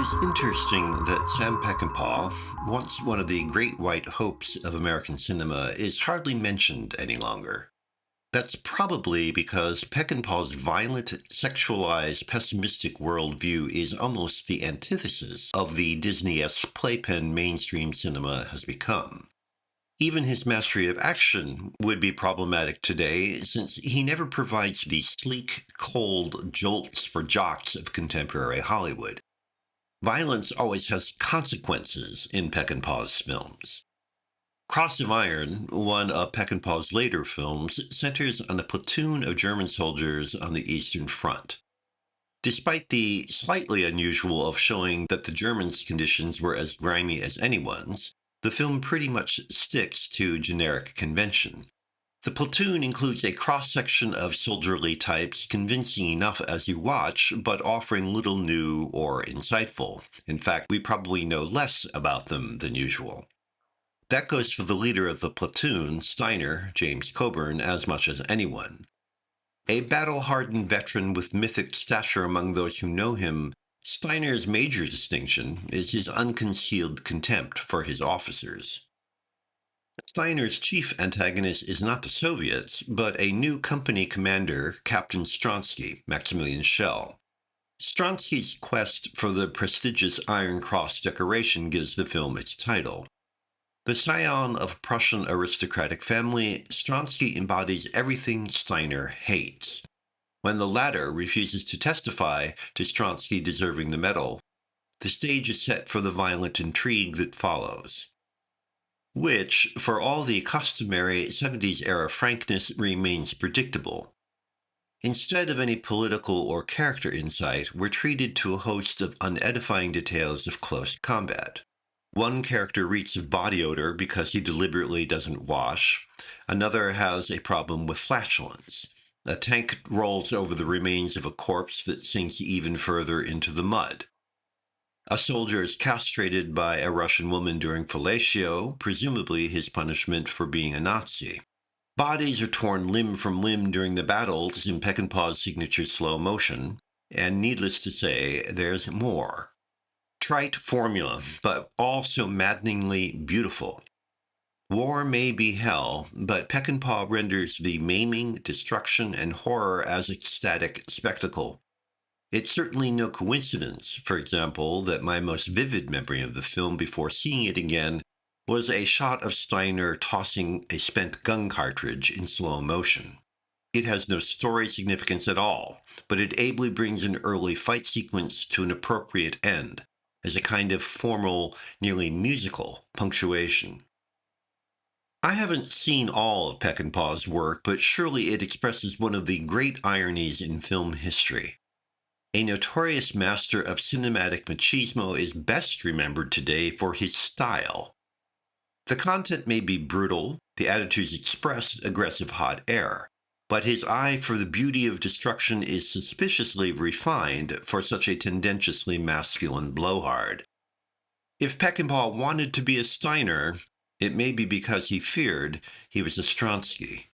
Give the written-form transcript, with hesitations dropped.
is interesting that Sam Peckinpah, once one of the great white hopes of American cinema, is hardly mentioned any longer. That's probably because Peckinpah's violent, sexualized, pessimistic worldview is almost the antithesis of the Disney-esque playpen mainstream cinema has become. Even his mastery of action would be problematic today, since he never provides the sleek, cold jolts for jocks of contemporary Hollywood. Violence always has consequences in Peckinpah's films. Cross of Iron, one of Peckinpah's later films, centers on a platoon of German soldiers on the Eastern Front. Despite the slightly unusual of showing that the Germans' conditions were as grimy as anyone's, the film pretty much sticks to generic convention. The platoon includes a cross-section of soldierly types convincing enough as you watch, but offering little new or insightful. In fact, we probably know less about them than usual. That goes for the leader of the platoon, Steiner, James Coburn, as much as anyone. A battle-hardened veteran with mythic stature among those who know him, Steiner's major distinction is his unconcealed contempt for his officers. Steiner's chief antagonist is not the Soviets, but a new company commander, Captain Stronsky, Maximilian Schell. Stronsky's quest for the prestigious Iron Cross decoration gives the film its title. The scion of a Prussian aristocratic family, Stronsky embodies everything Steiner hates. When the latter refuses to testify to Stronsky deserving the medal, the stage is set for the violent intrigue that follows, which, for all the customary 70s-era frankness, remains predictable. Instead of any political or character insight, we're treated to a host of unedifying details of close combat. One character reeks of body odor because he deliberately doesn't wash. Another has a problem with flatulence. A tank rolls over the remains of a corpse that sinks even further into the mud. A soldier is castrated by a Russian woman during fellatio, presumably his punishment for being a Nazi. Bodies are torn limb from limb during the battles in Peckinpah's signature slow motion, and needless to say, there's more. Trite formula, but also maddeningly beautiful. War may be hell, but Peckinpah renders the maiming, destruction, and horror as ecstatic spectacle. It's certainly no coincidence, for example, that my most vivid memory of the film before seeing it again was a shot of Steiner tossing a spent gun cartridge in slow motion. It has no story significance at all, but it ably brings an early fight sequence to an appropriate end, as a kind of formal, nearly musical punctuation. I haven't seen all of Peckinpah's work, but surely it expresses one of the great ironies in film history. A notorious master of cinematic machismo is best remembered today for his style. The content may be brutal, the attitudes expressed aggressive hot air, but his eye for the beauty of destruction is suspiciously refined for such a tendentiously masculine blowhard. If Peckinpah wanted to be a Steiner, it may be because he feared he was a Stronsky.